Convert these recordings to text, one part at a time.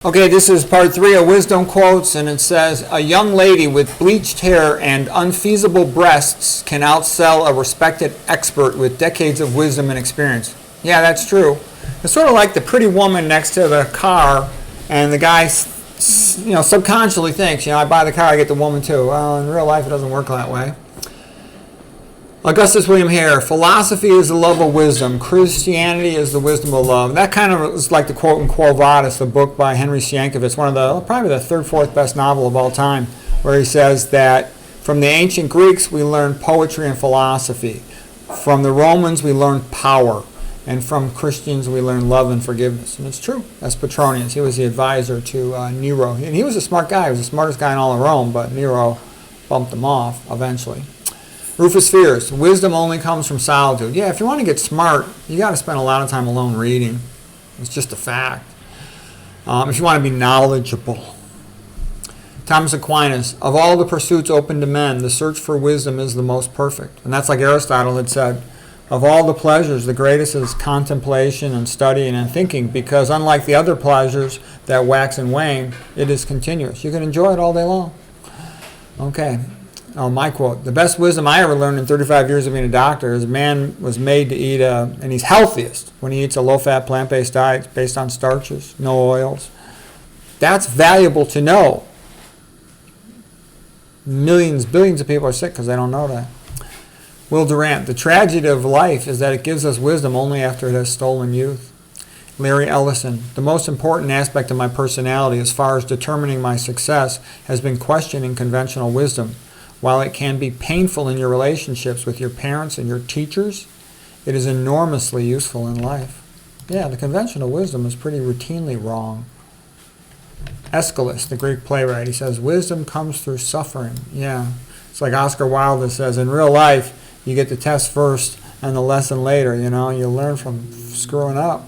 Okay, this is part 3 of Wisdom Quotes, and it says, a young lady with bleached hair and unfeasible breasts can outsell a respected expert with decades of wisdom and experience. Yeah, that's true. It's sort of like the pretty woman next to the car, and the guy subconsciously thinks, I buy the car, I get the woman too. Well, in real life it doesn't work that way. Augustus William Hare, philosophy is the love of wisdom. Christianity is the wisdom of love. That kind of is like the quote in Quo Vadis, the book by Henry Sienkiewicz, one of the, probably the third, fourth best novel of all time, where he says that from the ancient Greeks we learned poetry and philosophy. From the Romans we learned power. And from Christians we learned love and forgiveness. And it's true. That's Petronius. He was the advisor to Nero. And he was a smart guy. He was the smartest guy in all of Rome, but Nero bumped him off eventually. Rufus Fears, wisdom only comes from solitude. Yeah, if you want to get smart, you got to spend a lot of time alone reading. It's just a fact. If you want to be knowledgeable. Thomas Aquinas, of all the pursuits open to men, the search for wisdom is the most perfect. And that's like Aristotle had said, of all the pleasures, the greatest is contemplation and studying and thinking, because unlike the other pleasures that wax and wane, it is continuous. You can enjoy it all day long. Okay. Oh, my quote, the best wisdom I ever learned in 35 years of being a doctor is man was made to eat, and he's healthiest when he eats a low-fat, plant-based diet based on starches, no oils. That's valuable to know. Millions, billions of people are sick because they don't know that. Will Durant, the tragedy of life is that it gives us wisdom only after it has stolen youth. Larry Ellison, the most important aspect of my personality as far as determining my success has been questioning conventional wisdom. While it can be painful in your relationships with your parents and your teachers, it is enormously useful in life. Yeah, the conventional wisdom is pretty routinely wrong. Aeschylus, the Greek playwright, he says, wisdom comes through suffering. Yeah, it's like Oscar Wilde says, in real life, you get the test first and the lesson later, you learn from screwing up.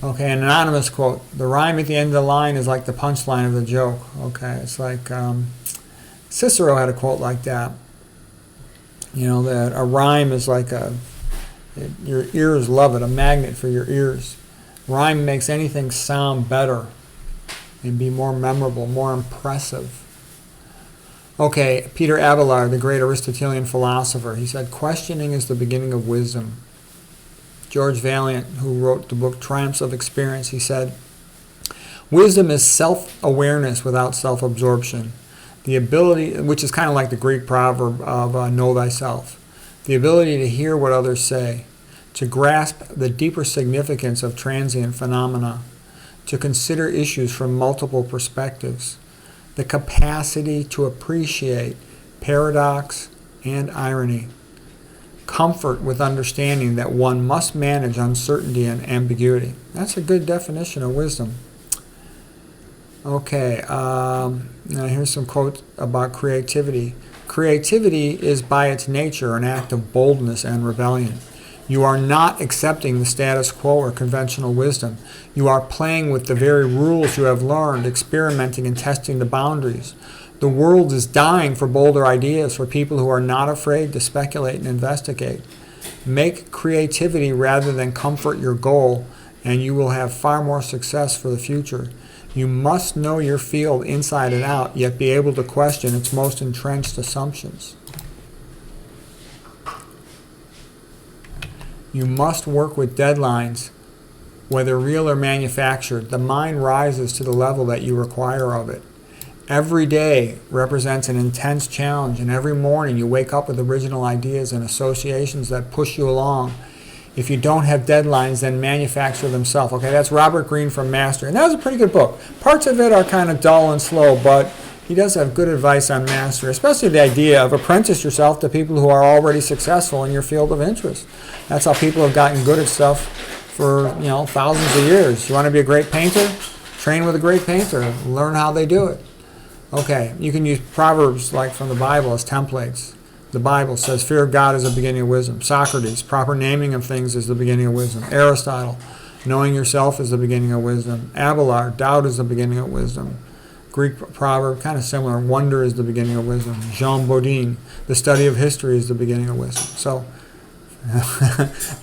Okay, an anonymous quote, the rhyme at the end of the line is like the punchline of the joke. Okay, it's like... Cicero had a quote like that, that a rhyme is like your ears love it, a magnet for your ears. Rhyme makes anything sound better and be more memorable, more impressive. Okay, Peter Abelard, the great Aristotelian philosopher, he said, questioning is the beginning of wisdom. George Valiant, who wrote the book Triumphs of Experience, he said, wisdom is self-awareness without self-absorption. The ability, which is kind of like the Greek proverb of know thyself, the ability to hear what others say, to grasp the deeper significance of transient phenomena, to consider issues from multiple perspectives, the capacity to appreciate paradox and irony, comfort with understanding that one must manage uncertainty and ambiguity. That's a good definition of wisdom. Okay, now here's some quotes about creativity. Creativity is by its nature an act of boldness and rebellion. You are not accepting the status quo or conventional wisdom. You are playing with the very rules you have learned, experimenting and testing the boundaries. The world is dying for bolder ideas, for people who are not afraid to speculate and investigate. Make creativity rather than comfort your goal, and you will have far more success for the future. You must know your field inside and out, yet be able to question its most entrenched assumptions. You must work with deadlines, whether real or manufactured. The mind rises to the level that you require of it. Every day represents an intense challenge, and every morning you wake up with original ideas and associations that push you along. If you don't have deadlines, then manufacture them self. Okay, that's Robert Greene from Mastery. And that was a pretty good book. Parts of it are kind of dull and slow, but he does have good advice on mastery, especially the idea of apprentice yourself to people who are already successful in your field of interest. That's how people have gotten good at stuff for, thousands of years. You want to be a great painter? Train with a great painter. Learn how they do it. Okay, you can use proverbs like from the Bible as templates. The Bible says, fear of God is the beginning of wisdom. Socrates, proper naming of things is the beginning of wisdom. Aristotle, knowing yourself is the beginning of wisdom. Abelard, doubt is the beginning of wisdom. Greek proverb, kind of similar, wonder is the beginning of wisdom. Jean Bodin, the study of history is the beginning of wisdom. So,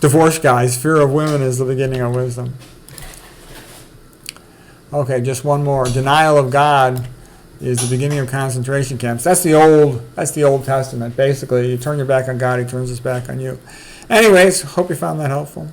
divorce guys, fear of women is the beginning of wisdom. Okay, just one more. Denial of God is the beginning of concentration camps. That's the Old Testament. Basically, you turn your back on God, He turns His back on you. Anyways, hope you found that helpful.